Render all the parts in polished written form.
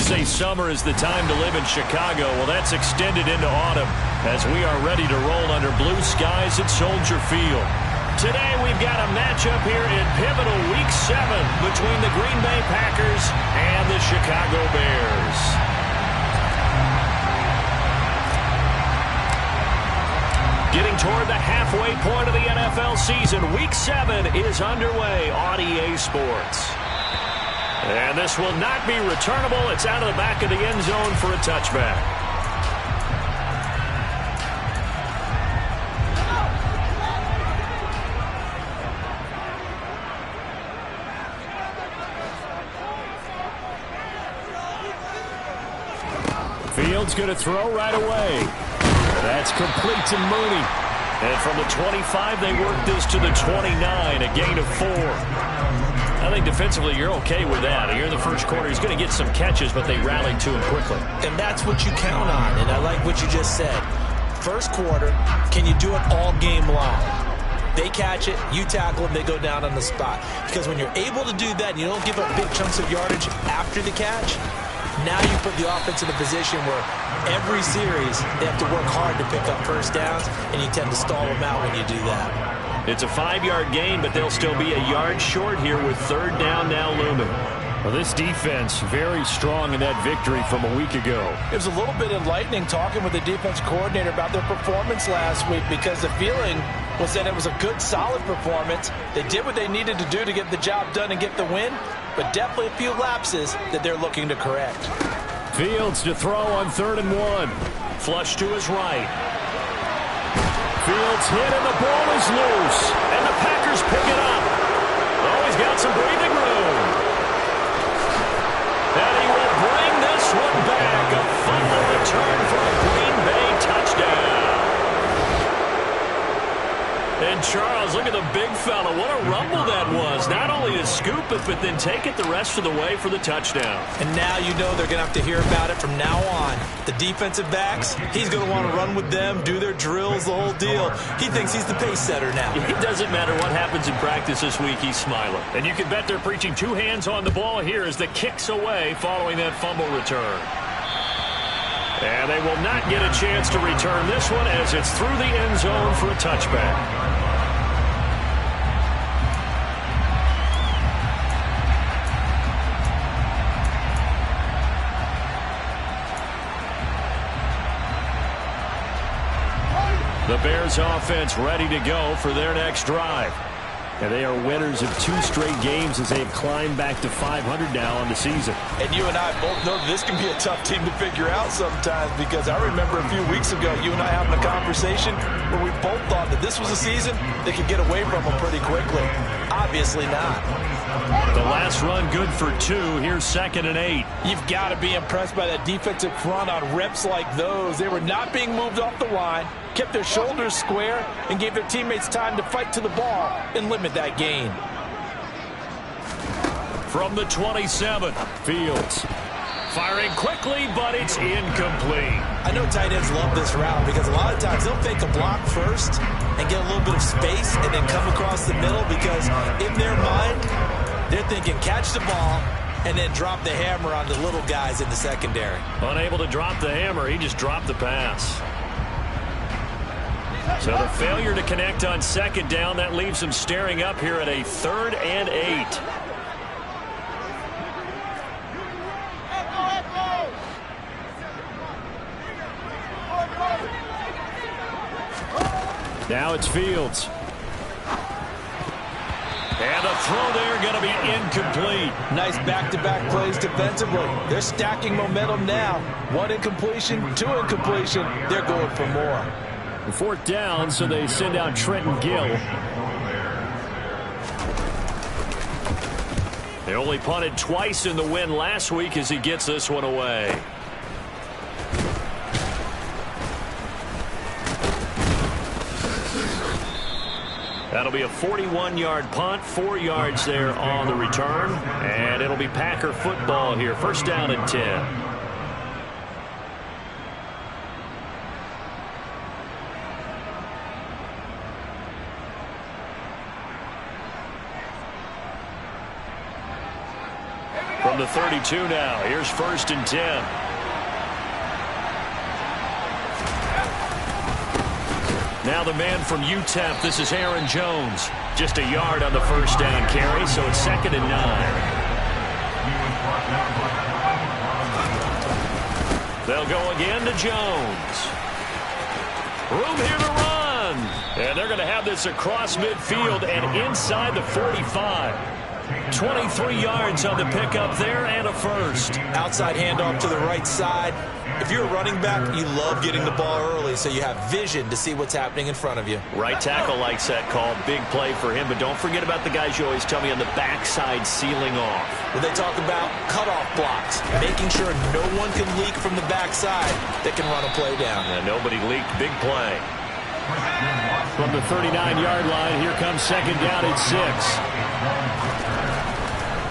say summer is the time to live in Chicago. Well, that's extended into autumn as we are ready to roll under blue skies at Soldier Field. Today we've got a matchup here in pivotal Week 7 between the Green Bay Packers and the Chicago Bears. Getting toward the halfway point of the NFL season, Week 7 is underway on EA Sports. And this will not be returnable. It's out of the back of the end zone for a touchback. Fields going to throw right away. That's complete to Mooney. And from the 25, they work this to the 29, a gain of 4. I think defensively you're okay with that. Here in the first quarter, he's going to get some catches, but they rallied to him quickly. And that's what you count on, and I like what you just said. First quarter, can you do it all game long? They catch it, you tackle them, they go down on the spot. Because when you're able to do that and you don't give up big chunks of yardage after the catch, now you put the offense in a position where every series they have to work hard to pick up first downs, and you tend to stall them out when you do that. It's a 5-yard gain, but they'll still be a yard short here with third down now looming. Well, this defense very strong in that victory from a week ago. It was a little bit enlightening talking with the defense coordinator about their performance last week, because the feeling was that it was a good, solid performance. They did what they needed to do to get the job done and get the win, but definitely a few lapses that they're looking to correct. Fields to throw on 3rd and 1. Flush to his right. Fields hit and the ball is loose. And the Packers pick it up. Oh, he's got some breathing room. And he will bring this one back. A fumble return for a Green Bay touchdown. And Charles, look at the big fella. What a rumble that was. Not only to scoop it, but then take it the rest of the way for the touchdown. And now you know they're going to have to hear about it from now on. The defensive backs, he's going to want to run with them, do their drills, the whole deal. He thinks he's the pace setter now. It doesn't matter what happens in practice this week, he's smiling. And you can bet they're preaching 2 hands on the ball here as the kick's away following that fumble return. And they will not get a chance to return this one as it's through the end zone for a touchback. The Bears offense ready to go for their next drive. And they are winners of 2 straight games as they've climbed back to 500 now on the season. And you and I both know this can be a tough team to figure out sometimes, because I remember a few weeks ago you and I having a conversation where we both thought that this was a season they could get away from them pretty quickly. Obviously not. The last run good for 2. Here's 2nd and 8. You've got to be impressed by that defensive front on reps like those. They were not being moved off the line, kept their shoulders square, and gave their teammates time to fight to the ball and limit that gain. From the 27, Fields. Firing quickly, but it's incomplete. I know tight ends love this route because a lot of times they'll fake a block first and get a little bit of space and then come across the middle, because in their mind, they're thinking catch the ball and then drop the hammer on the little guys in the secondary. Unable to drop the hammer, he just dropped the pass. So the failure to connect on 2nd down, that leaves him staring up here at a 3rd and 8. Now it's Fields. And the throw there going to be incomplete. Nice back-to-back plays defensively. They're stacking momentum now. 1 incompletion, 2 incompletion. They're going for more. 4th down, so they send out Trenton Gill. They only punted twice in the win last week as he gets this one away. That'll be a 41-yard punt, 4 yards there on the return, and it'll be Packer football here. 1st down and 10. From From the 32 now, here's 1st and 10. Now the man from UTEP, this is Aaron Jones. Just a yard on the first down carry, so it's 2nd and 9. They'll go again to Jones. Room here to run. And they're going to have this across midfield and inside the 45. 23 yards on the pickup there and a first. Outside handoff to the right side. If you're a running back, you love getting the ball early so you have vision to see what's happening in front of you. Right tackle likes that call. Big play for him, but don't forget about the guys you always tell me on the backside sealing off. Well, they talk about cutoff blocks, making sure no one can leak from the backside that can run a play down. And nobody leaked. Big play. From the 39-yard line, here comes 2nd down and 6.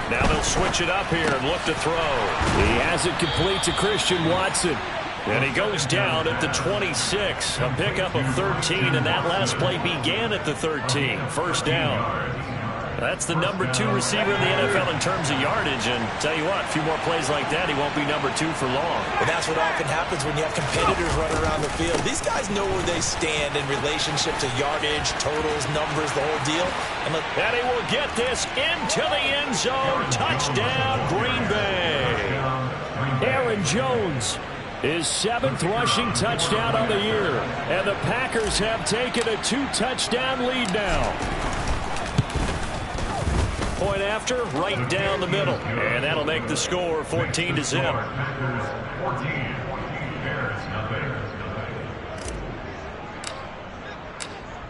Now they'll switch it up here and look to throw. He has it complete to Christian Watson. And he goes down at the 26. A pickup of 13, and that last play began at the 13. First down. That's the number 2 receiver in the NFL in terms of yardage. And tell you what, a few more plays like that, he won't be number 2 for long. But that's what often happens when you have competitors running around the field. These guys know where they stand in relationship to yardage, totals, numbers, the whole deal. And he will get this into the end zone. Touchdown, Green Bay. Aaron Jones, his 7th rushing touchdown on the year. And the Packers have taken a 2-touchdown lead now. Point after, right down the middle. And that'll make the score 14-0.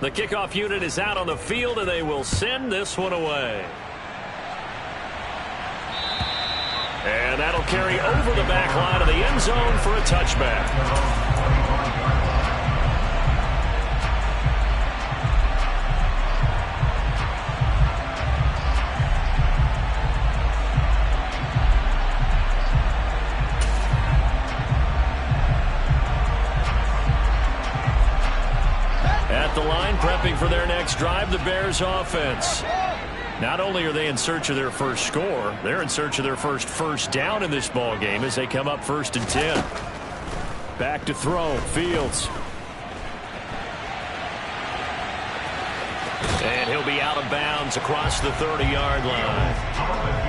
The kickoff unit is out on the field, and they will send this one away. And that'll carry over the back line of the end zone for a touchback. The line prepping for their next drive, the Bears offense. Not only are they in search of their first score, they're in search of their first down in this ball game as they come up 1st and 10. Back to throw, Fields. And he'll be out of bounds across the 30-yard line.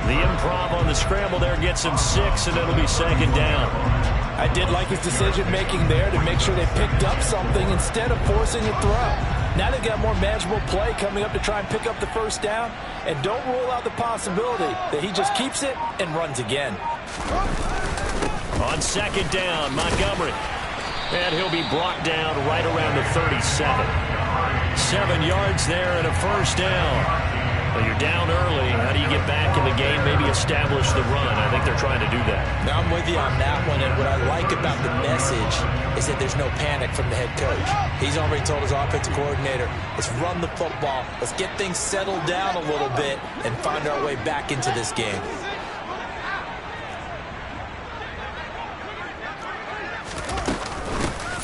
The improv on the scramble there gets him 6, and it'll be 2nd down. I did like his decision-making there to make sure they picked up something instead of forcing a throw. Now they've got more manageable play coming up to try and pick up the first down. And don't rule out the possibility that he just keeps it and runs again. On 2nd down, Montgomery. And he'll be brought down right around the 37. 7 yards there and a first down. Well, you're down early. How do you get back in the game, maybe establish the run? I think they're trying to do that. Now I'm with you on that one, and what I like about the message is that there's no panic from the head coach. He's already told his offensive coordinator, let's run the football, let's get things settled down a little bit and find our way back into this game.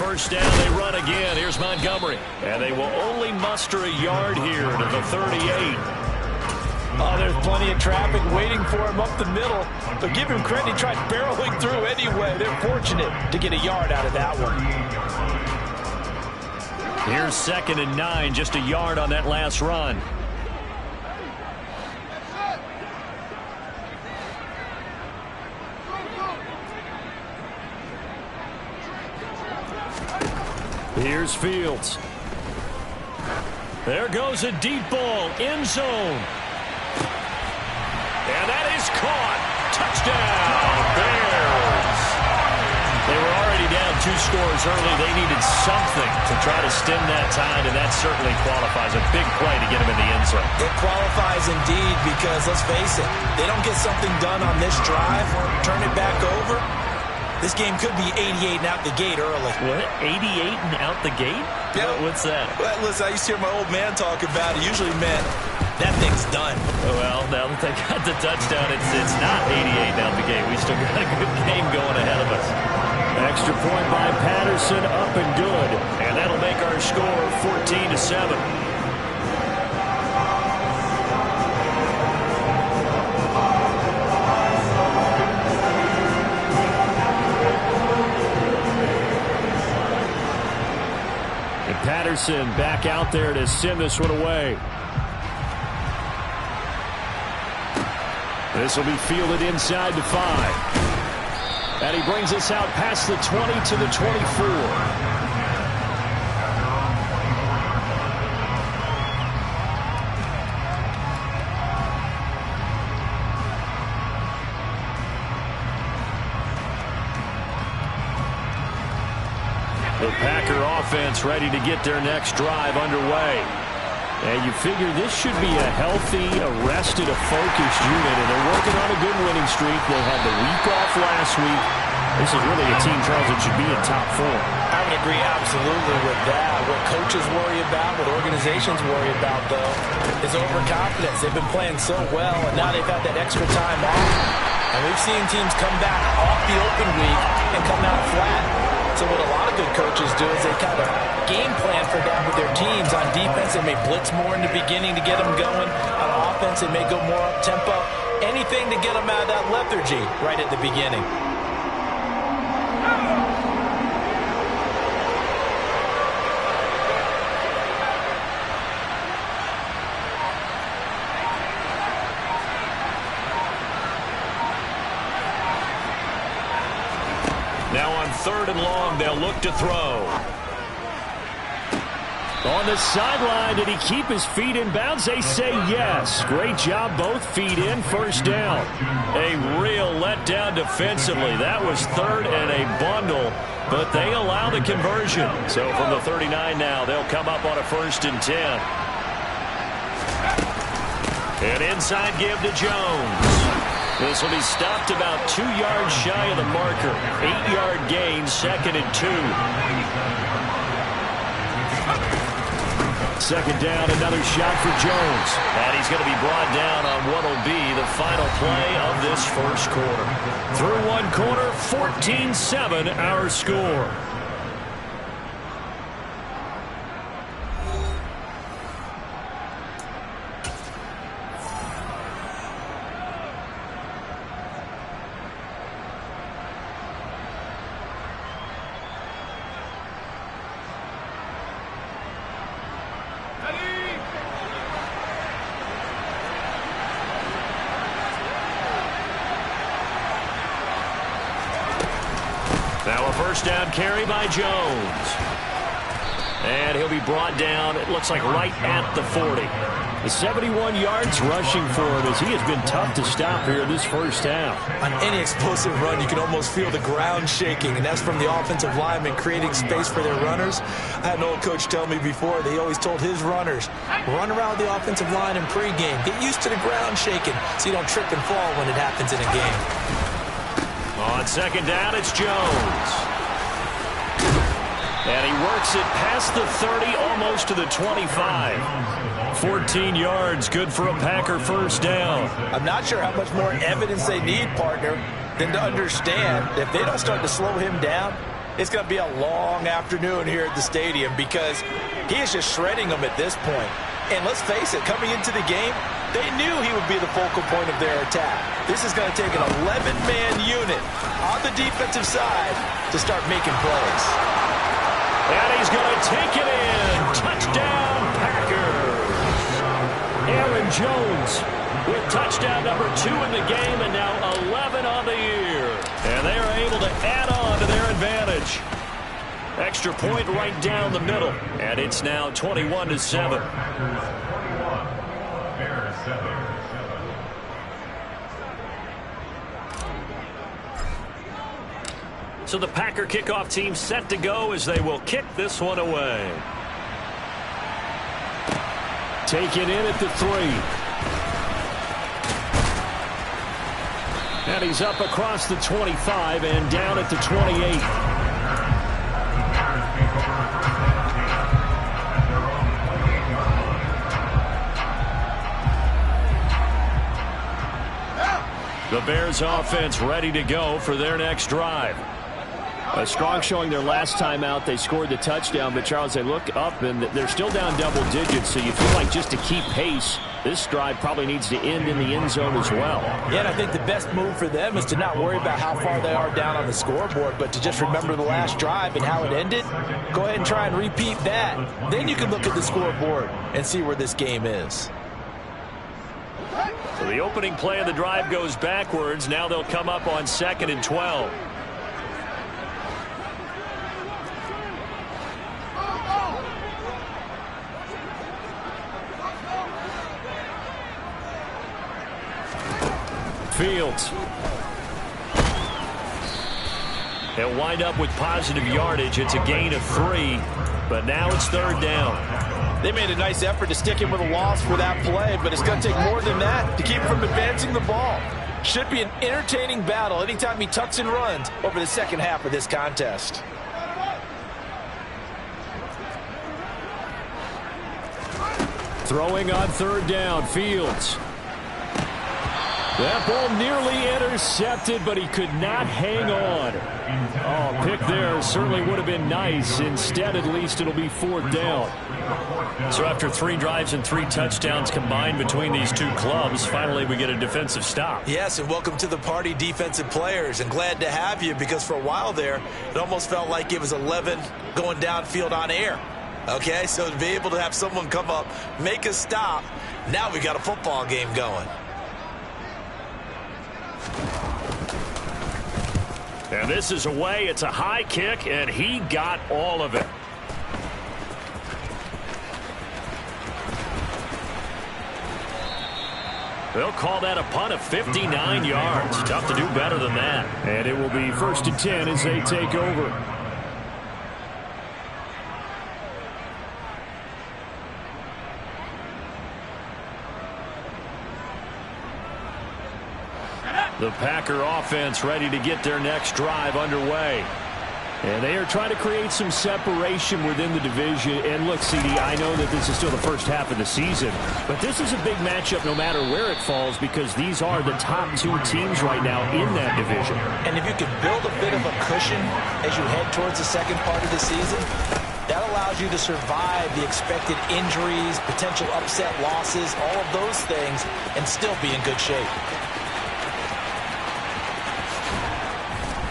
First down, they run again. Here's Montgomery. And they will only muster a yard here to the 38. Oh, there's plenty of traffic waiting for him up the middle. But give him credit, he tried barreling through anyway. They're fortunate to get a yard out of that one. Here's 2nd and 9, just a yard on that last run. Here's Fields. There goes a deep ball, end zone. And that is caught. Touchdown, Bears. They were already down 2 scores early. They needed something to try to stem that tide, and that certainly qualifies. A big play to get him in the end zone. It qualifies indeed because, let's face it, they don't get something done on this drive, turn it back over. This game could be 88 and out the gate early. What? 88 and out the gate? Yeah. What's that? Well, listen, I used to hear my old man talk about it. Usually meant that thing's done. Well, now that they got the touchdown, it's not 88 and out the gate. We still got a good game going ahead of us. Extra point by Patterson, up and good. And that'll make our score 14-7. Patterson back out there to send this one away. This will be fielded inside the 5. And he brings us out past the 20 to the 24. The Packer offense ready to get their next drive underway. And you figure this should be a healthy, rested, focused unit, and they're working on a good winning streak. They had the week off last week. This is really a team, Charles, that should be in top form. I would agree absolutely with that. What coaches worry about, what organizations worry about, though, is overconfidence. They've been playing so well, and now they've had that extra time off. And we've seen teams come back off the open week and come out flat. So what a lot of good coaches do is they kind of game plan for that with their teams. On defense, they may blitz more in the beginning to get them going. On offense, they may go more up-tempo. Anything to get them out of that lethargy right at the beginning. Now on 3rd and long, they'll look to throw. On the sideline, did he keep his feet in bounds? They say yes. Great job, both feet in, first down. A real letdown defensively. That was 3rd and a bundle, but they allow the conversion. So from the 39 now, they'll come up on a 1st and 10. An inside give to Jones. This will be stopped about 2 yards shy of the marker. 8-yard gain, 2nd and 2. 2nd down, another shot for Jones. And he's going to be brought down on what will be the final play of this first quarter. Through one quarter, 14-7 our score. Now a first down carry by Jones. And he'll be brought down, it looks like right at the 40. The 71 yards rushing for him as he has been tough to stop here in this first half. On any explosive run, you can almost feel the ground shaking, and that's from the offensive linemen creating space for their runners. I had an old coach tell me before, they always told his runners, run around the offensive line in pregame. Get used to the ground shaking so you don't trip and fall when it happens in a game. On 2nd down, it's Jones. And he works it past the 30, almost to the 25. 14 yards, good for a Packer first down. I'm not sure how much more evidence they need, partner, than to understand that if they don't start to slow him down, it's going to be a long afternoon here at the stadium because he is just shredding them at this point. And let's face it, coming into the game, they knew he would be the focal point of their attack. This is going to take an 11-man unit on the defensive side to start making plays. And he's going to take it in. Touchdown, Packers. Aaron Jones with touchdown number 2 in the game and now 11 on the year. And they are able to add on to their advantage. Extra point right down the middle. And it's now 21-7. So the Packer kickoff team set to go as they will kick this one away. Taken in at the 3. And he's up across the 25 and down at the 28. The Bears offense ready to go for their next drive. A strong showing their last time out. They scored the touchdown, but Charles, they look up and they're still down double digits, so you feel like just to keep pace, This drive probably needs to end in the end zone as well. Yeah, and I think the best move for them is to not worry about how far they are down on the scoreboard, but to just remember the last drive and how it ended. Go ahead and try and repeat that. Then you can look at the scoreboard and see where this game is. So the opening play of the drive goes backwards. Now they'll come up on 2nd and 12. Fields. They'll wind up with positive yardage. It's a gain of 3, but now it's 3rd down. They made a nice effort to stick him with a loss for that play, but it's going to take more than that to keep him from advancing the ball. Should be an entertaining battle anytime he tucks and runs over the second half of this contest. Throwing on 3rd down, Fields. That ball nearly intercepted, but he could not hang on. Oh, pick there certainly would have been nice. Instead, at least, it'll be 4th down. So after 3 drives and 3 touchdowns combined between these two clubs, finally we get a defensive stop. Yes, and welcome to the party, defensive players, and glad to have you, because for a while there, it almost felt like it was 11 going downfield on air. Okay, so to be able to have someone come up, make a stop, now we got a football game going. And this is away. It's a high kick, and he got all of it. They'll call that a punt of 59 yards. Tough to do better than that. And it will be 1st and 10 as they take over. The Packer offense ready to get their next drive underway. And they are trying to create some separation within the division. And look, CD, I know that this is still the first half of the season, but this is a big matchup no matter where it falls, because these are the top 2 teams right now in that division. And if you can build a bit of a cushion as you head towards the second part of the season, that allows you to survive the expected injuries, potential upset losses, all of those things, and still be in good shape.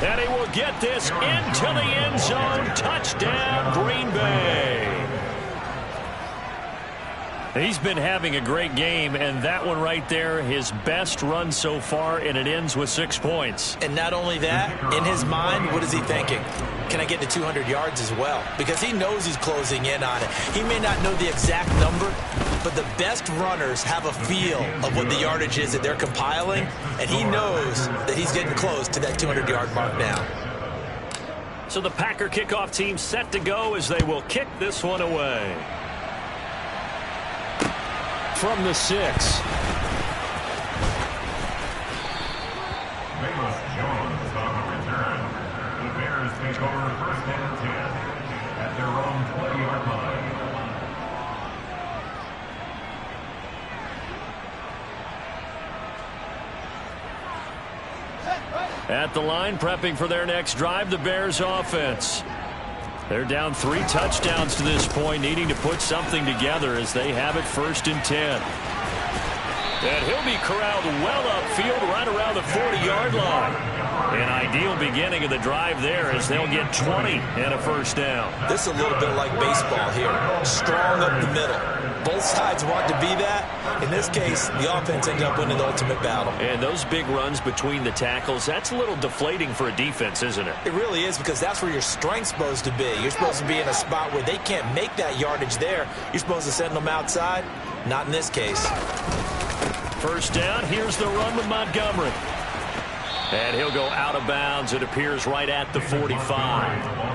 And he will get this into the end zone. Touchdown, Green Bay. He's been having a great game, and that one right there, his best run so far, and it ends with 6 points. And not only that, in his mind, what is he thinking? Can I get to 200 yards as well? Because he knows he's closing in on it. He may not know the exact number, but the best runners have a feel of what the yardage is that they're compiling, and he knows that he's getting close to that 200-yard mark now. So the Packer kickoff team set to go as they will kick this one away. From the 6. Jones on the return. The Bears take over 1st and 10 at their own 20-yard line. At the line, prepping for their next drive, the Bears offense. They're down 3 touchdowns to this point, needing to put something together as they have it 1st and 10. And he'll be corralled well upfield right around the 40-yard line. An ideal beginning of the drive there as they'll get 20 and a 1st down. This is a little bit like baseball here. Strong up the middle. Both sides want to be that. In this case, the offense ended up winning the ultimate battle. And those big runs between the tackles, that's a little deflating for a defense, isn't it? It really is, because that's where your strength's supposed to be. You're supposed to be in a spot where they can't make that yardage there. You're supposed to send them outside. Not in this case. 1st down, here's the run with Montgomery. And he'll go out of bounds, it appears, right at the 45.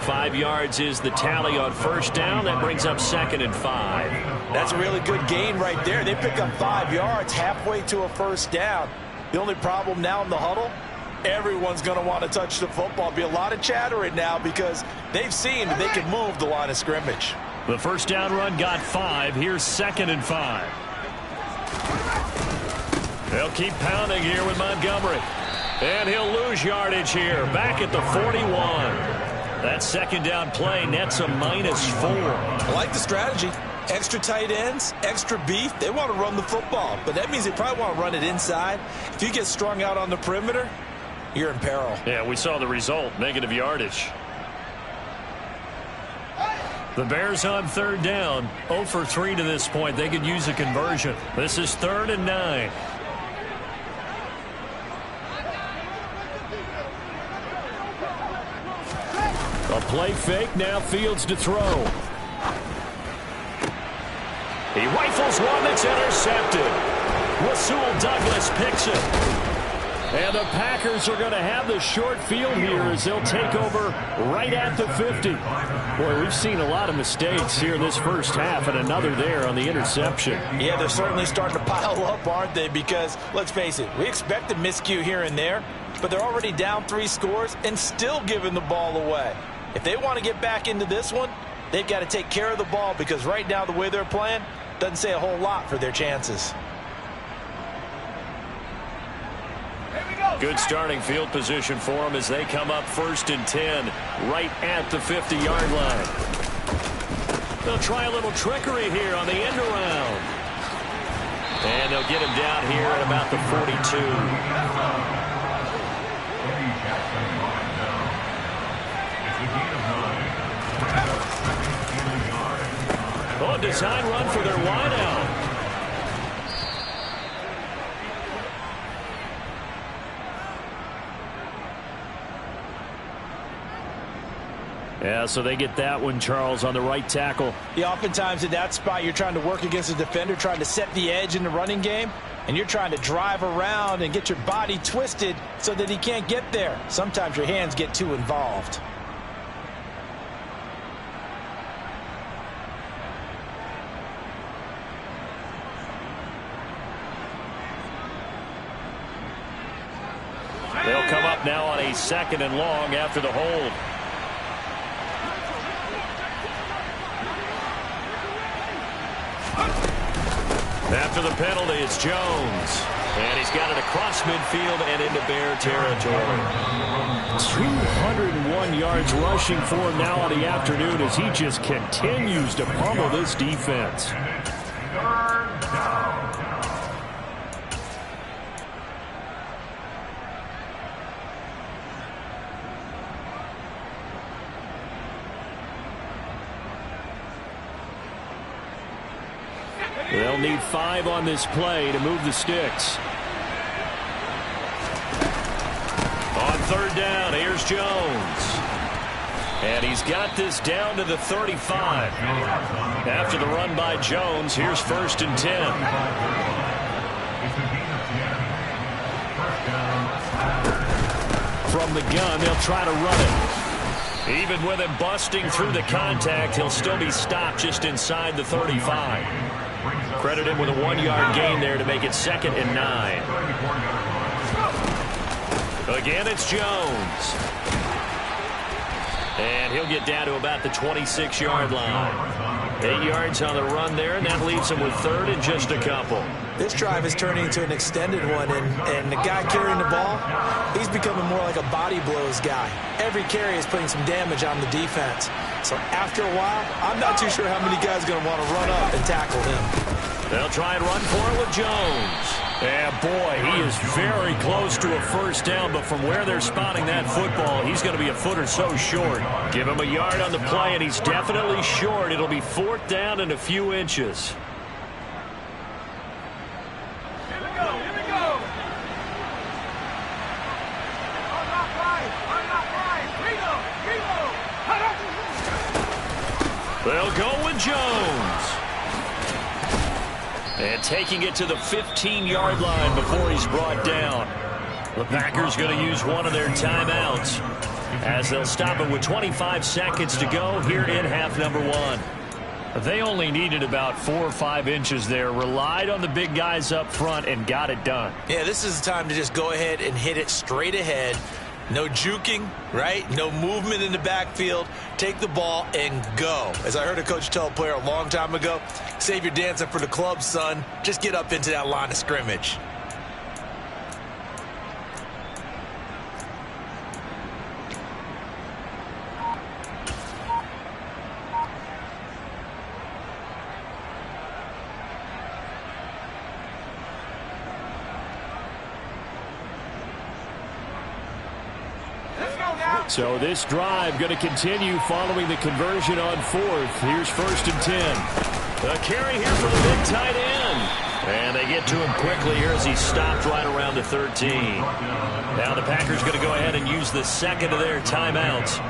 5 yards is the tally on 1st down. That brings up 2nd and 5. That's a really good gain right there. They pick up 5 yards halfway to a 1st down. The only problem now in the huddle, everyone's going to want to touch the football. Be a lot of chatter right now because they've seen that they can move the line of scrimmage. The 1st down run got 5. Here's 2nd and 5. They'll keep pounding here with Montgomery. And he'll lose yardage here. Back at the 41. That 2nd down play nets a -4. I like the strategy. Extra tight ends, extra beef, they want to run the football. But that means they probably want to run it inside. If you get strung out on the perimeter, you're in peril. Yeah, we saw the result, negative yardage. The Bears on third down, 0 for 3 to this point. They could use a conversion. This is 3rd and 9. A play fake, now Fields to throw. He rifles one that's intercepted. Rasul Douglas picks it. And the Packers are going to have the short field here as they'll take over right at the 50. Boy, we've seen a lot of mistakes here in this first half, and another there on the interception. Yeah, they're certainly starting to pile up, aren't they? Because, let's face it, we expect a miscue here and there, but they're already down 3 scores and still giving the ball away. If they want to get back into this one, they've got to take care of the ball because right now the way they're playing doesn't say a whole lot for their chances. Good starting field position for them as they come up 1st and 10 right at the 50-yard line. They'll try a little trickery here on the end around. And they'll get him down here at about the 42. Oh, design run for their wideout. Yeah, so they get that one, Charles, on the right tackle. Yeah, oftentimes in that spot, you're trying to work against a defender, trying to set the edge in the running game, and you're trying to drive around and get your body twisted so that he can't get there. Sometimes your hands get too involved. They'll come up now on a 2nd and long after the hold. After the penalty, it's Jones. And he's got it across midfield and into Bear territory. 201 yards rushing for him now on the afternoon as he just continues to pummel this defense. They'll need 5 on this play to move the sticks. On 3rd down, here's Jones. And he's got this down to the 35. After the run by Jones, here's 1st and 10. From the gun, they'll try to run it. Even with him busting through the contact, he'll still be stopped just inside the 35. Credit him with a 1-yard gain there to make it 2nd and 9. Again, it's Jones. And he'll get down to about the 26-yard line. 8 yards on the run there, and that leaves him with 3rd and just a couple. This drive is turning into an extended one, and the guy carrying the ball, he's becoming more like a body blows guy. Every carry is putting some damage on the defense. So after a while, I'm not too sure how many guys are going to want to run up and tackle him. They'll try and run for it with Jones. Yeah, boy, he is very close to a 1st down, but from where they're spotting that football, he's going to be a foot or so short. Give him a yard on the play, and he's definitely short. It'll be 4th down and a few inches. They'll go with Jones. And taking it to the 15-yard line before he's brought down. The Packers going to use one of their timeouts as they'll stop it with 25 seconds to go here in half number 1. They only needed about 4 or 5 inches there, relied on the big guys up front, and got it done. Yeah, this is the time to just go ahead and hit it straight ahead. No juking, right? No movement in the backfield. Take the ball and go. As I heard a coach tell a player a long time ago, save your dancing for the club, son. Just get up into that line of scrimmage. So this drive going to continue following the conversion on fourth. Here's 1st and 10. A carry here for the big tight end. And they get to him quickly here as he stopped right around the 13. Now the Packers going to go ahead and use the second of their timeouts,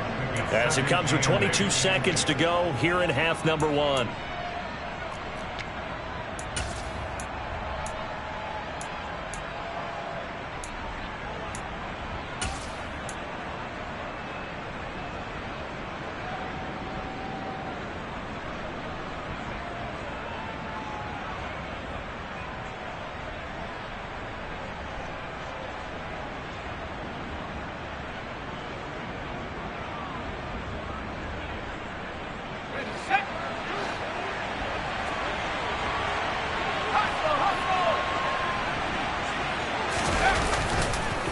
as it comes with 22 seconds to go here in half number 1.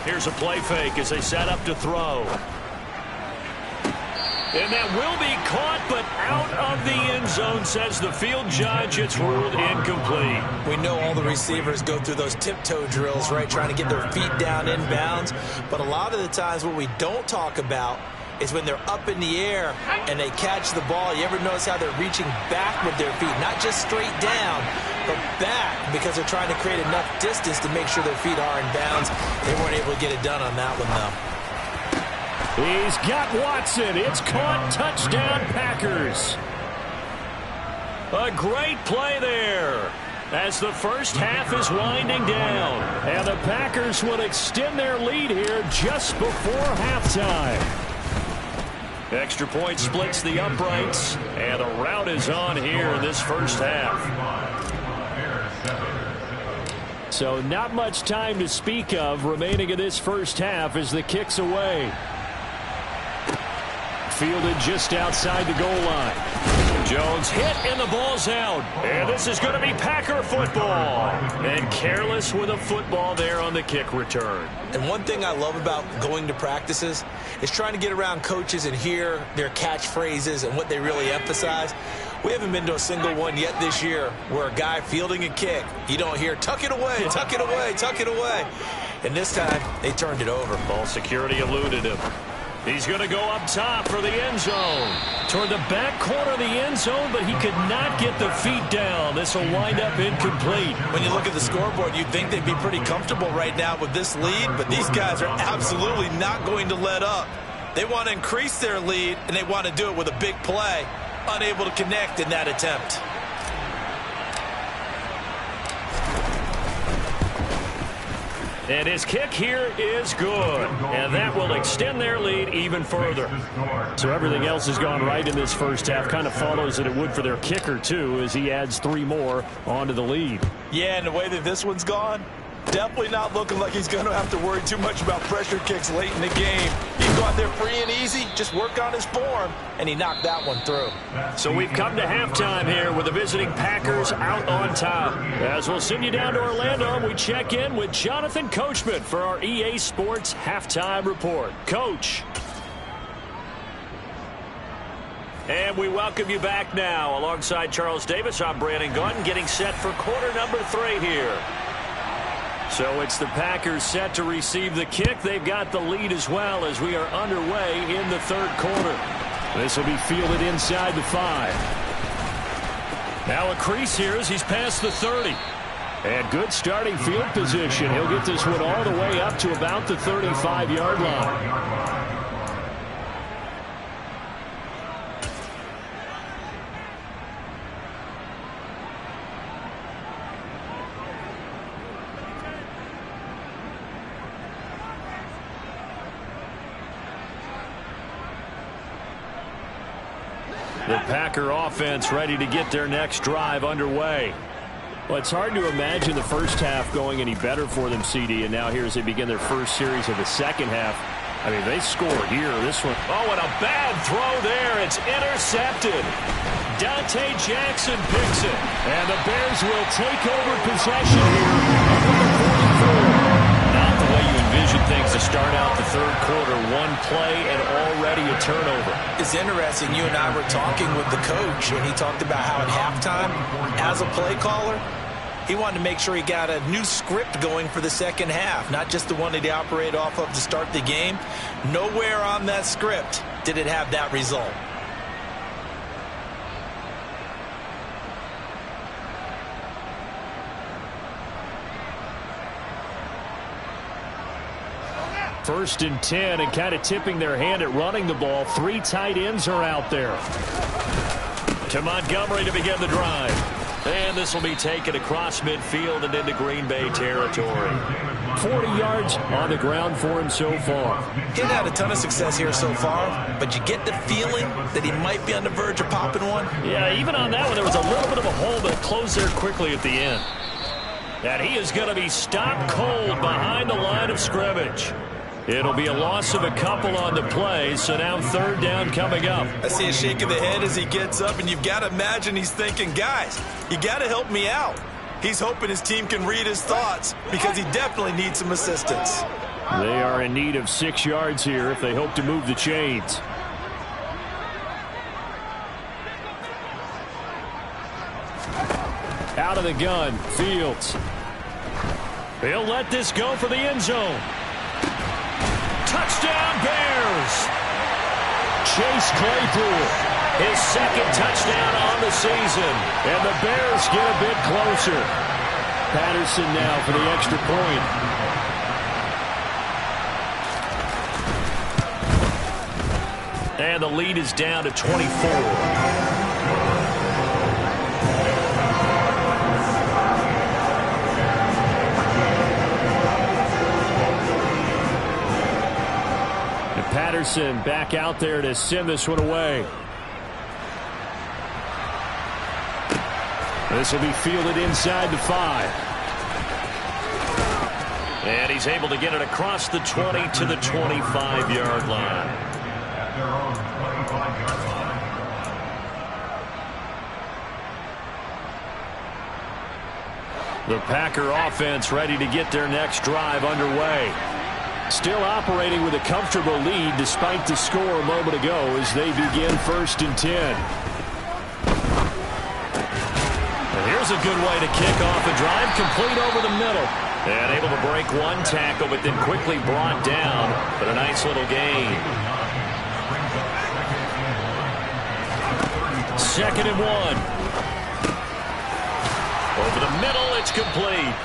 Here's a play fake as they set up to throw. And that will be caught, but out of the end zone, says the field judge. It's ruled incomplete. We know all the receivers go through those tiptoe drills, right, trying to get their feet down inbounds. But a lot of the times what we don't talk about is when they're up in the air and they catch the ball. You ever notice how they're reaching back with their feet, not just straight down, but back, because they're trying to create enough distance to make sure their feet are in bounds. They weren't able to get it done on that one, though. He's got Watson. It's caught. Touchdown, Packers. A great play there as the first half is winding down. And the Packers will extend their lead here just before halftime. Extra point splits the uprights, and a rout is on here in this first half. So not much time to speak of remaining in this first half as the kick's away. Fielded just outside the goal line. Jones hit and the ball's out. And this is going to be Packer football. And careless with a football there on the kick return. And one thing I love about going to practices is trying to get around coaches and hear their catchphrases and what they really emphasize. We haven't been to a single one yet this year where a guy fielding a kick, you don't hear, tuck it away, tuck it away, tuck it away. And this time, they turned it over. Ball security eluded him. He's going to go up top for the end zone. Toward the back corner of the end zone, but he could not get the feet down. This will wind up incomplete. When you look at the scoreboard, you'd think they'd be pretty comfortable right now with this lead, but these guys are absolutely not going to let up. They want to increase their lead, and they want to do it with a big play. Unable to connect in that attempt. And his kick here is good. And that will extend their lead even further. So everything else has gone right in this first half. Kind of follows that it would for their kicker, too, as he adds 3 more onto the lead. Yeah, and the way that this one's gone, definitely not looking like he's going to have to worry too much about pressure kicks late in the game. He can go out there free and easy, just work on his form, and he knocked that one through. So we've come to halftime here with the visiting Packers out on top. As we'll send you down to Orlando, we check in with Jonathan Coachman for our EA Sports Halftime Report. Coach. And we welcome you back now. Alongside Charles Davis, I'm Brandon Gaudin, getting set for quarter number 3 here. So it's the Packers set to receive the kick. They've got the lead as well as we are underway in the third quarter. This will be fielded inside the 5. Now a crease here as he's past the 30. And good starting field position. He'll get this one all the way up to about the 35-yard line. The Packer offense ready to get their next drive underway. Well, it's hard to imagine the first half going any better for them, CD, and now here as they begin their first series of the second half. I mean, they score here. This one. Oh, and a bad throw there. It's intercepted. Dante Jackson picks it. And the Bears will take over possession here of number 44. Not the way you envision things to start out the third quarter. One play and already a turnover. It's interesting. You and I were talking with the coach, and he talked about how at halftime, as a play caller, He wanted to make sure he got a new script going for the second half, not just the one that he operated off of to start the game. Nowhere on that script did it have that result. First and 10, and kind of tipping their hand at running the ball. 3 tight ends are out there. To Montgomery to begin the drive. And this will be taken across midfield and into Green Bay territory. 40 yards on the ground for him so far. He hasn't had a ton of success here so far, but you get the feeling that he might be on the verge of popping one. Yeah, even on that one, there was a little bit of a hole, but it closed there quickly at the end. And he is going to be stopped cold behind the line of scrimmage. It'll be a loss of a couple on the play, so now third down coming up. I see a shake of the head as he gets up, and you've got to imagine he's thinking, guys, you got to help me out. He's hoping his team can read his thoughts because he definitely needs some assistance. They are in need of 6 yards here if they hope to move the chains. Out of the gun, Fields. He'll let this go for the end zone. Touchdown, Bears! Chase Claypool, his second touchdown on the season. And the Bears get a bit closer. Patterson now for the extra point. And the lead is down to 24. Patterson back out there to send this one away. This will be fielded inside the 5. And he's able to get it across the 20 to the 25-yard line. At their own 25-yard line. The Packer offense ready to get their next drive underway. Still operating with a comfortable lead despite the score a moment ago as they begin first and 10. And here's a good way to kick off a drive, complete over the middle. And able to break one tackle, but then quickly brought down. But a nice little gain. 2nd and 1. Over the middle, it's complete.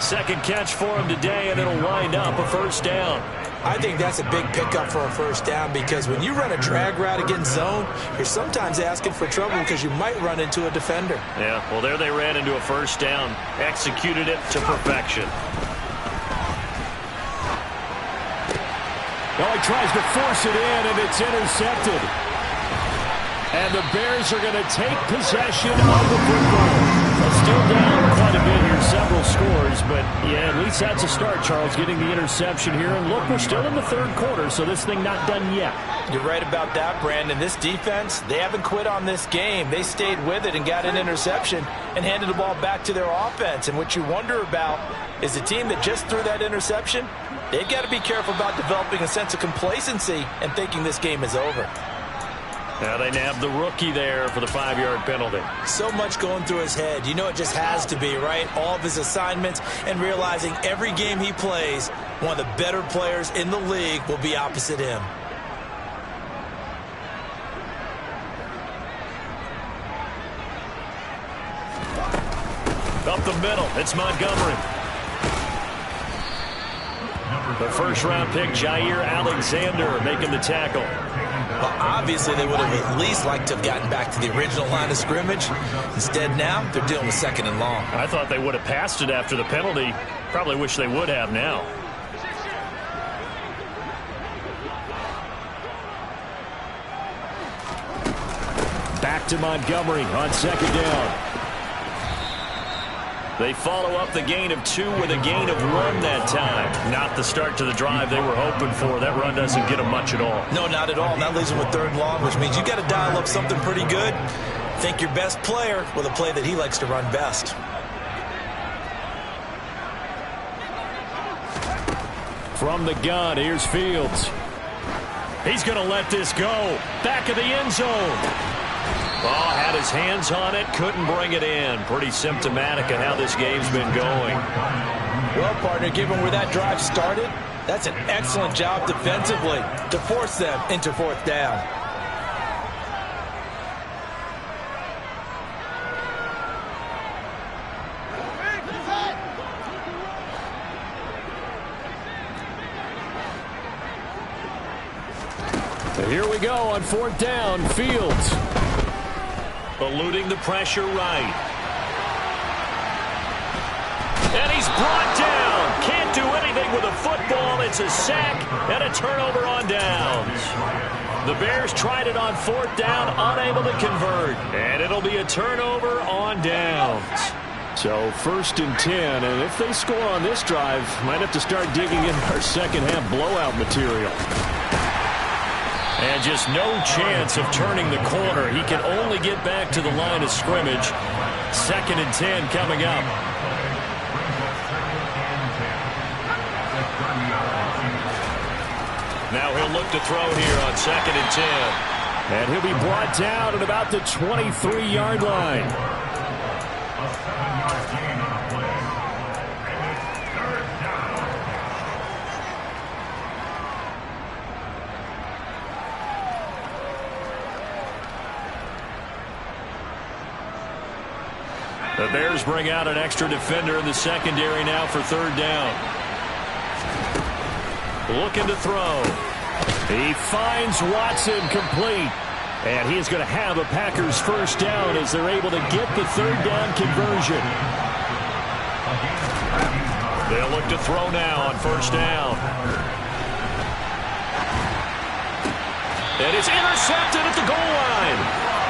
Second catch for him today, and it'll wind up a first down. I think that's a big pickup for a first down because when you run a drag route against zone, you're sometimes asking for trouble because you might run into a defender. Yeah, well, there they ran into a first down, executed it to perfection. Oh, he tries to force it in, and it's intercepted. And the Bears are going to take possession of the football. Still down quite a bit here, several scores, but yeah, at least that's a start, Charles, getting the interception here. And look, we're still in the third quarter, so this thing not done yet. You're right about that, Brandon. This defense, they haven't quit on this game. They stayed with it and got an interception and handed the ball back to their offense. And what you wonder about is the team that just threw that interception, they've got to be careful about developing a sense of complacency and thinking this game is over. Now they nabbed the rookie there for the 5-yard penalty. So much going through his head. You know it just has to be, right? All of his assignments and realizing every game he plays, one of the better players in the league will be opposite him. Up the middle, it's Montgomery. The first-round pick, Jair Alexander, making the tackle. Well, obviously, they would have at least liked to have gotten back to the original line of scrimmage. Instead, now, they're dealing with 2nd and long. I thought they would have passed it after the penalty. Probably wish they would have now. Back to Montgomery on 2nd down. They follow up the gain of 2 with a gain of 1 that time. Not the start to the drive they were hoping for. That run doesn't get them much at all. No, not at all. And that leaves them with 3rd and long, which means you got to dial up something pretty good. Think your best player with a play that he likes to run best. From the gun, here's Fields. He's going to let this go. Back of the end zone. Oh, had his hands on it, couldn't bring it in. Pretty symptomatic of how this game's been going. Well, partner, given where that drive started, that's an excellent job defensively to force them into fourth down. Here we go on fourth down. Fields eluding the pressure right. And he's brought down. Can't do anything with a football. It's a sack and a turnover on downs. The Bears tried it on fourth down, unable to convert. And it'll be a turnover on downs. So 1st and 10, and if they score on this drive, might have to start digging in our second half blowout material. And just no chance of turning the corner. He can only get back to the line of scrimmage. 2nd and 10 coming up. Now he'll look to throw here on 2nd and 10. And he'll be brought down at about the 23-yard line. A 7-yard gain on the play. And it's 3rd down. The Bears bring out an extra defender in the secondary now for 3rd down. Looking to throw. He finds Watson complete. And he is going to have a Packers first down as they're able to get the 3rd down conversion. They'll look to throw now on 1st down. And it's intercepted at the goal line.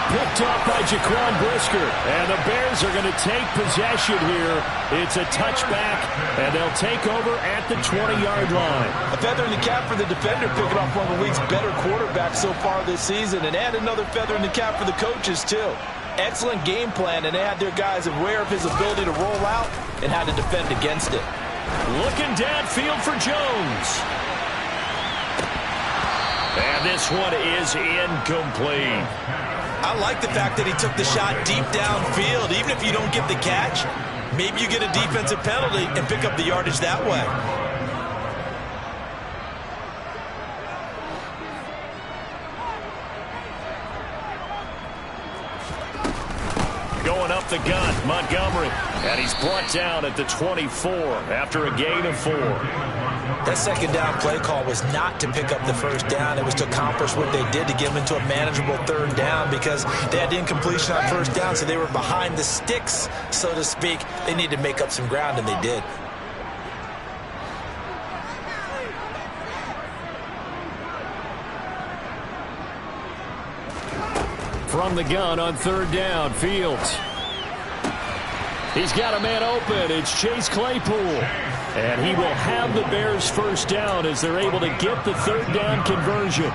Picked off by Jaquan Brisker. And the Bears are going to take possession here. It's a touchback, and they'll take over at the 20-yard line. A feather in the cap for the defender, picking off one of the league's better quarterbacks so far this season, and add another feather in the cap for the coaches, too. Excellent game plan, and they had their guys aware of his ability to roll out and how to defend against it. Looking downfield for Jones. And this one is incomplete. I like the fact that he took the shot deep downfield. Even if you don't get the catch, maybe you get a defensive penalty and pick up the yardage that way. Going up the gun, Montgomery. And he's brought down at the 24 after a gain of 4. That 2nd down play call was not to pick up the 1st down. It was to accomplish what they did to get them into a manageable 3rd down because they had incompletion on 1st down, so they were behind the sticks, so to speak. They needed to make up some ground, and they did. From the gun on 3rd down, Fields. He's got a man open. It's Chase Claypool. And he will have the Bears first down as they're able to get the 3rd down conversion.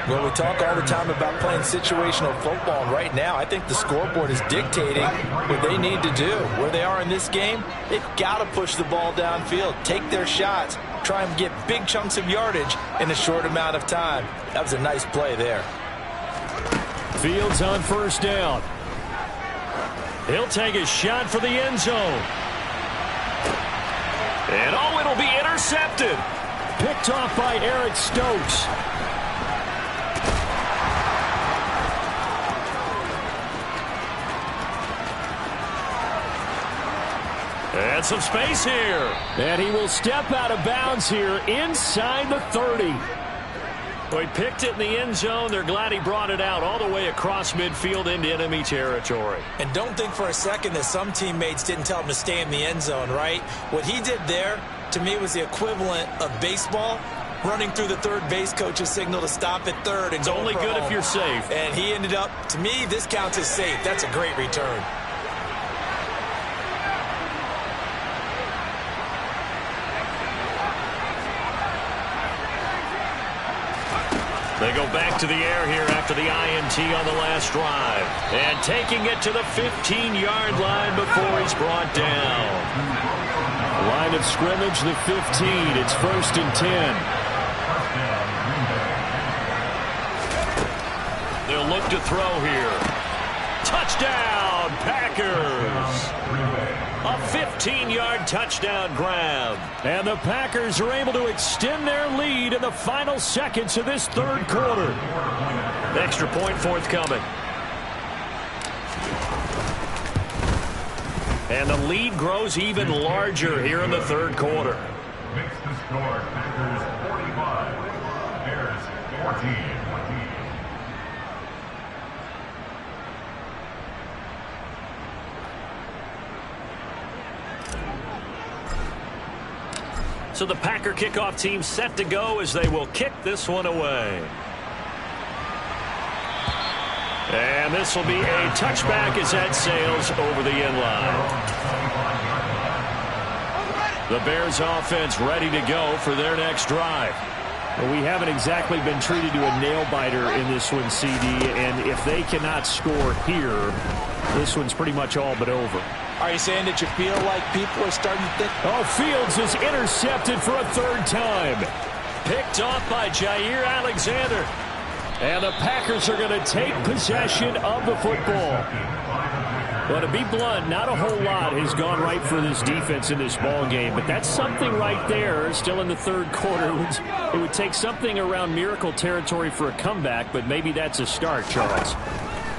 Well, we talk all the time about playing situational football, and right now I think the scoreboard is dictating what they need to do. Where they are in this game, they've got to push the ball downfield, take their shots, try and get big chunks of yardage in a short amount of time. That was a nice play there. Fields on 1st down. He'll take a shot for the end zone. And oh, it'll be intercepted. Picked off by Eric Stokes. And some space here. And he will step out of bounds here inside the 30. Well, he picked it in the end zone. They're glad he brought it out all the way across midfield into enemy territory. And don't think for a second that some teammates didn't tell him to stay in the end zone, right? What he did there, to me, was the equivalent of baseball running through the third base coach's signal to stop at third. And it's only good if you're safe. And he ended up, to me, this counts as safe. That's a great return. They go back to the air here after the INT on the last drive. And taking it to the 15-yard line before he's brought down. Line of scrimmage, the 15. It's 1st and 10. They'll look to throw here. Touchdown, Packers. A 15-yard touchdown grab. And the Packers are able to extend their lead in the final seconds of this third quarter. Extra point forthcoming. And the lead grows even larger here in the third quarter. Makes the score Packers 45, Bears 14. So the Packer kickoff team set to go as they will kick this one away. And this will be a touchback as that sails over the end line. The Bears offense ready to go for their next drive. Well, we haven't exactly been treated to a nail-biter in this one, CD, and if they cannot score here, this one's pretty much all but over. Are you saying that you feel like people are starting to think? Oh, Fields is intercepted for a third time. Picked off by Jair Alexander. And the Packers are going to take possession of the football. Well, to be blunt, not a whole lot has gone right for this defense in this ball game, but that's something right there. Still in the third quarter, it would take something around miracle territory for a comeback, but maybe that's a start, Charles.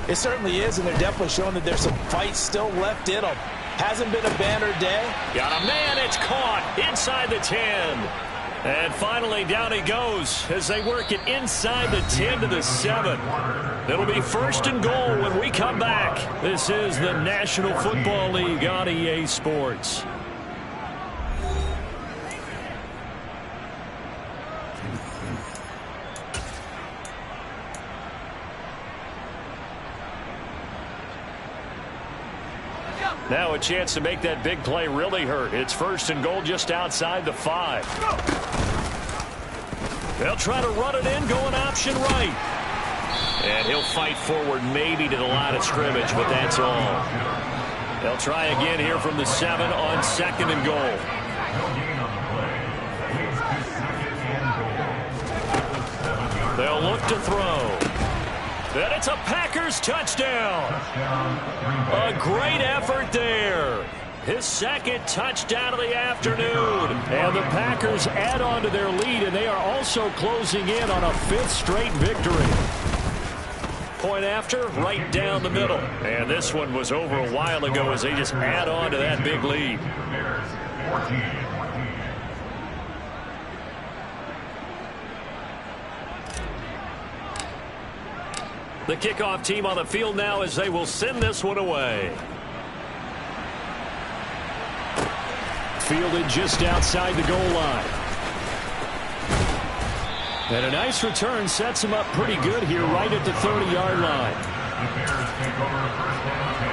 It certainly is, and they're definitely showing that there's some fight still left in them. Hasn't been a banner day. Got a man, it's caught inside the 10. And finally, down he goes as they work it inside the 10 to the 7. It'll be first and goal when we come back. This is the National Football League on EA Sports. Now a chance to make that big play really hurt. It's first and goal just outside the 5. They'll try to run it in, going option right. And he'll fight forward maybe to the line of scrimmage, but that's all. They'll try again here from the 7 on second and goal. They'll look to throw. And it's a Packers touchdown. A great effort there. His second touchdown of the afternoon. And the Packers add on to their lead, and they are also closing in on a 5th straight victory. Point after, right down the middle. And this one was over a while ago as they just add on to that big lead. The kickoff team on the field now as they will send this one away. Fielded just outside the goal line. And a nice return sets him up pretty good here right at the 30-yard line. The Bears take over first and 10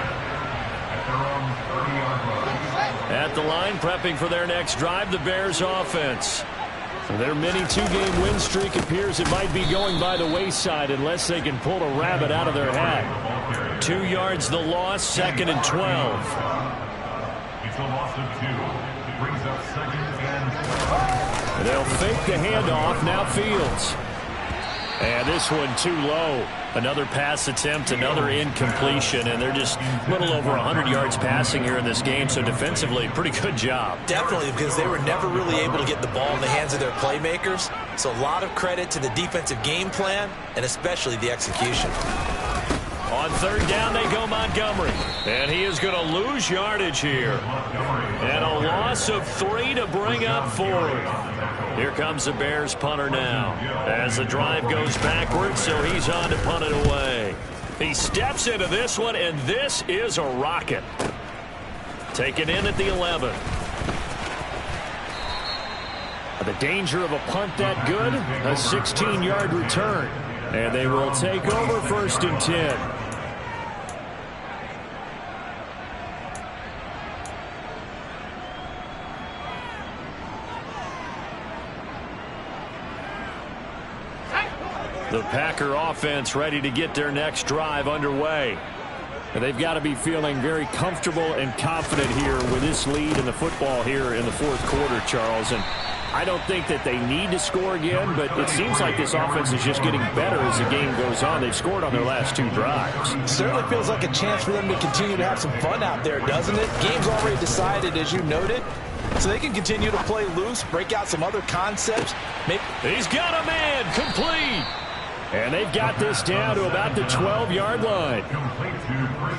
at their own 30-yard line. At the line, prepping for their next drive, the Bears offense. Their mini 2-game win streak appears it might be going by the wayside unless they can pull a rabbit out of their hat. 2 yards the loss, second and 12. It's a loss of 2. It brings up second and 12. They'll fake the handoff, now Fields. And this one too low. Another pass attempt, another incompletion, and they're just a little over 100 yards passing here in this game, so defensively, pretty good job. Definitely, because they were never really able to get the ball in the hands of their playmakers, so a lot of credit to the defensive game plan and especially the execution. On third down, they go Montgomery, and he is going to lose yardage here. And a loss of 3 to bring up 4. Here comes the Bears punter now as the drive goes backwards, so he's on to punt it away. He steps into this one, and this is a rocket. Taken in at the 11. The danger of a punt that good, a 16-yard return. And they will take over first and 10. The Packer offense ready to get their next drive underway. And they've got to be feeling very comfortable and confident here with this lead in the football here in the fourth quarter, Charles. And I don't think that they need to score again, but it seems like this offense is just getting better as the game goes on. They've scored on their last 2 drives. Certainly feels like a chance for them to continue to have some fun out there, doesn't it? Game's already decided, as you noted, so they can continue to play loose, break out some other concepts. He's got a man, complete. And they've got this down to about the 12-yard line.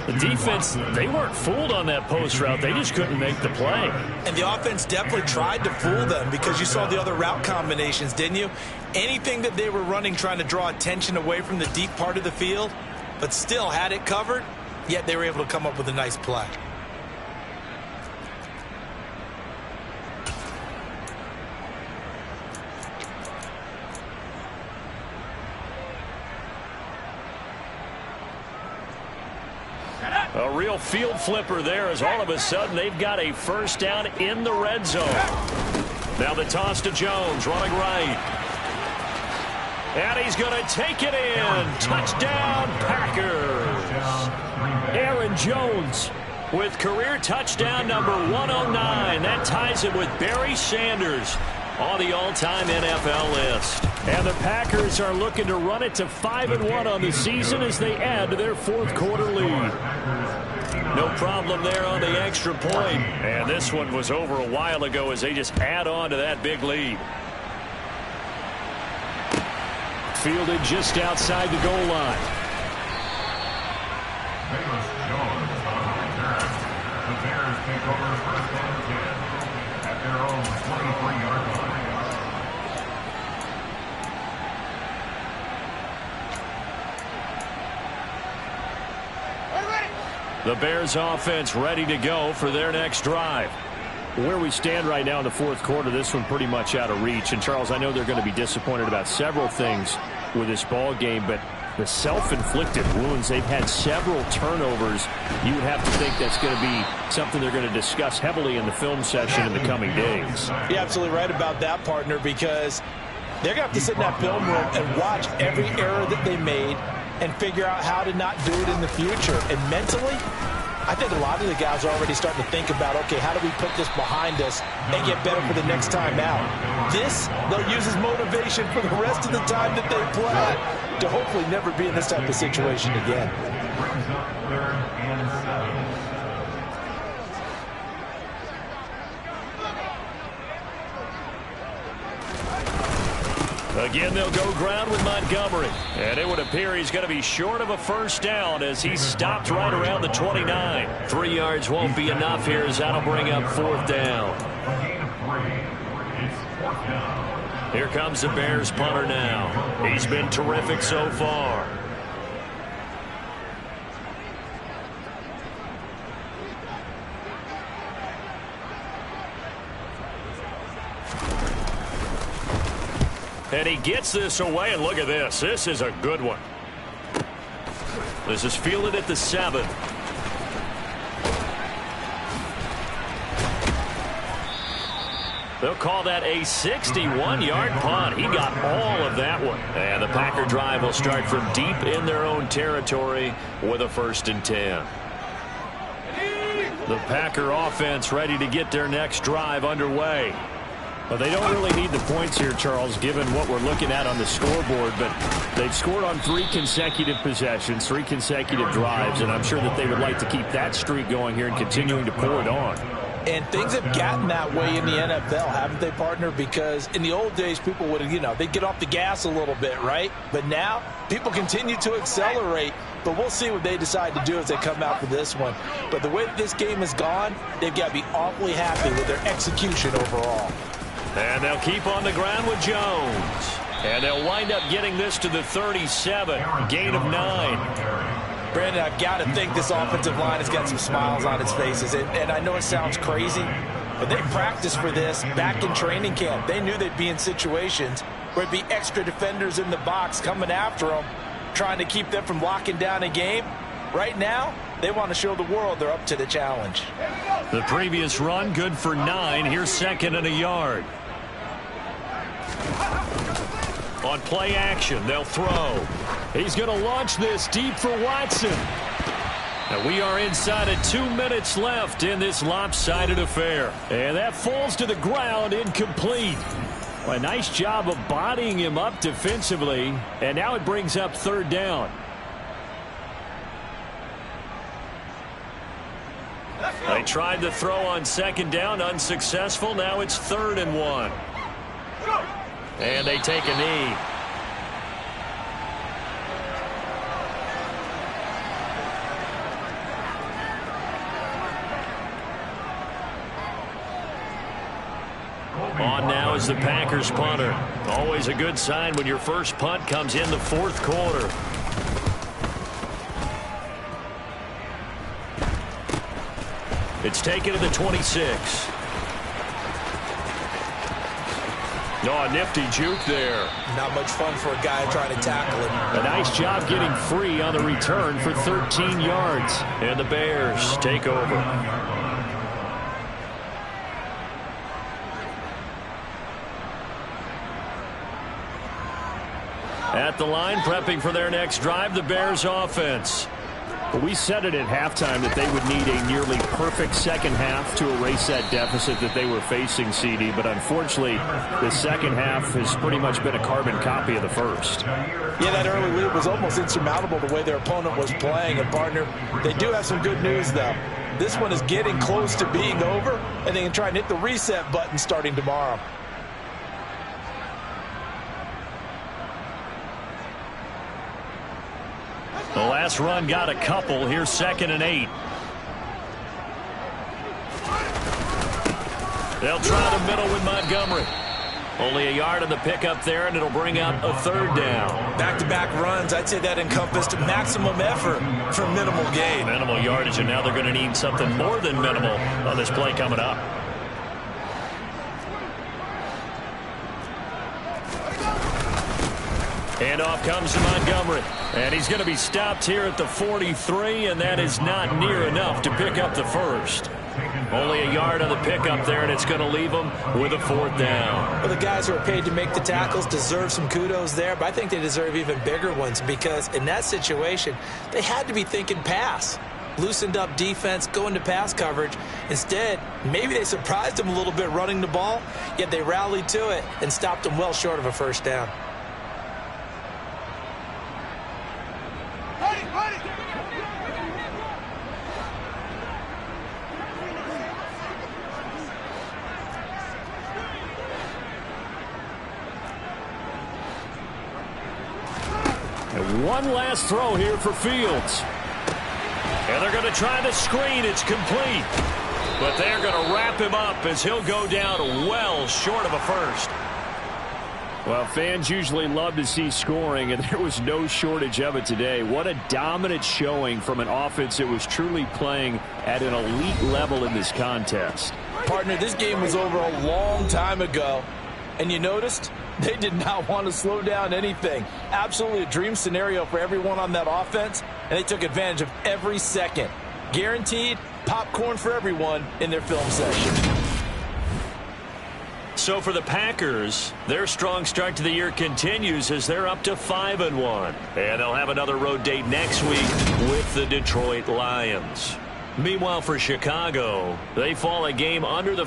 The defense, they weren't fooled on that post route. They just couldn't make the play. And the offense definitely tried to fool them because you saw the other route combinations, didn't you? Anything that they were running trying to draw attention away from the deep part of the field, but still had it covered, yet they were able to come up with a nice play. A real field flipper there as all of a sudden they've got a first down in the red zone. Now the toss to Jones, running right. And he's going to take it in. Touchdown, Packers. Aaron Jones with career touchdown number 109. That ties it with Barry Sanders on the all-time NFL list. And the Packers are looking to run it to 5-1 on the season as they add to their fourth quarter lead. No problem there on the extra point. And this one was over a while ago as they just add on to that big lead. Fielded just outside the goal line. The Bears take over first and 10 at their own 23-yard line. The Bears offense ready to go for their next drive. Where we stand right now in the fourth quarter, this one pretty much out of reach. And, Charles, I know they're going to be disappointed about several things with this ball game, but the self-inflicted wounds, they've had several turnovers. You would have to think that's going to be something they're going to discuss heavily in the film session in the coming days. You're absolutely right about that, partner, because they're going to have to sit in that film room and watch every error that they made and figure out how to not do it in the future. And mentally, I think a lot of the guys are already starting to think about, okay, how do we put this behind us and get better for the next time out? This, they'll use as motivation for the rest of the time that they play to hopefully never be in this type of situation again. Brings up 3rd and 7. Again, they'll go ground with Montgomery. And it would appear he's going to be short of a first down as he stopped right around the 29. 3 yards won't be enough here as that'll bring up 4th down. A gain of 3. It's 4th down. Here comes the Bears punter now. He's been terrific so far. And he gets this away, and look at this. This is a good one. This is fielded at the 7. They'll call that a 61-yard punt. He got all of that one. And the Packer drive will start from deep in their own territory with a 1st and 10. The Packer offense ready to get their next drive underway. Well, they don't really need the points here, Charles, given what we're looking at on the scoreboard, but they've scored on 3 consecutive possessions, 3 consecutive drives, and I'm sure that they would like to keep that streak going here and continuing to pour it on. And things have gotten that way in the NFL, haven't they, partner? Because in the old days, people would, they'd get off the gas a little bit, right? But now, people continue to accelerate. But we'll see what they decide to do as they come out for this one. But the way that this game has gone, they've got to be awfully happy with their execution overall. And they'll keep on the ground with Jones. And they'll wind up getting this to the 37. Gain of 9. Brandon, I've got to think this offensive line has got some smiles on its faces. And I know it sounds crazy, but they practiced for this back in training camp. They knew they'd be in situations where it'd be extra defenders in the box coming after them, trying to keep them from locking down a game. Right now, they want to show the world they're up to the challenge. The previous run, good for 9. Here's 2nd and a yard. On play action, they'll throw. He's going to launch this deep for Watson. And we are inside of 2 minutes left in this lopsided affair. And that falls to the ground, incomplete. Well, a nice job of bodying him up defensively. And now it brings up third down. They tried to throw on second down, unsuccessful. Now it's 3rd and 1. And they take a knee. On now is the Packers punter. Always a good sign when your first punt comes in the 4th quarter. It's taken to the 26. Oh, a nifty juke there. Not much fun for a guy trying to tackle him. A nice job getting free on the return for 13 yards. And the Bears take over. At the line, prepping for their next drive, the Bears offense. Well, we said it at halftime that they would need a nearly perfect second half to erase that deficit that they were facing, CD. But unfortunately, the second half has pretty much been a carbon copy of the first. Yeah, that early lead was almost insurmountable the way their opponent was playing. And, partner, they do have some good news, though. This one is getting close to being over, and they can try and hit the reset button starting tomorrow. The last run got a couple. Here's 2nd and 8. They'll try the middle with Montgomery. Only a yard on the pickup there, and it'll bring up a 3rd down. Back-to-back runs, I'd say that encompassed maximum effort for minimal gain. Minimal yardage, and now they're going to need something more than minimal on this play coming up. Handoff comes to Montgomery. And he's going to be stopped here at the 43, and that is not near enough to pick up the first. Only a yard on the pickup there, and it's going to leave them with a 4th down. Well, the guys who are paid to make the tackles deserve some kudos there, but I think they deserve even bigger ones because in that situation, they had to be thinking pass. Loosened up defense, going to pass coverage. Instead, maybe they surprised them a little bit running the ball, yet they rallied to it and stopped them well short of a first down. And one last throw here for Fields. And they're going to try the screen. It's complete. But they're going to wrap him up as he'll go down well short of a first. Well, fans usually love to see scoring, and there was no shortage of it today. What a dominant showing from an offense that was truly playing at an elite level in this contest. Partner, this game was over a long time ago, and you noticed they did not want to slow down anything. Absolutely a dream scenario for everyone on that offense, and they took advantage of every second. Guaranteed popcorn for everyone in their film session. So for the Packers, their strong start to the year continues as they're up to 5-1. And they'll have another road date next week with the Detroit Lions. Meanwhile, for Chicago, they fall a game under the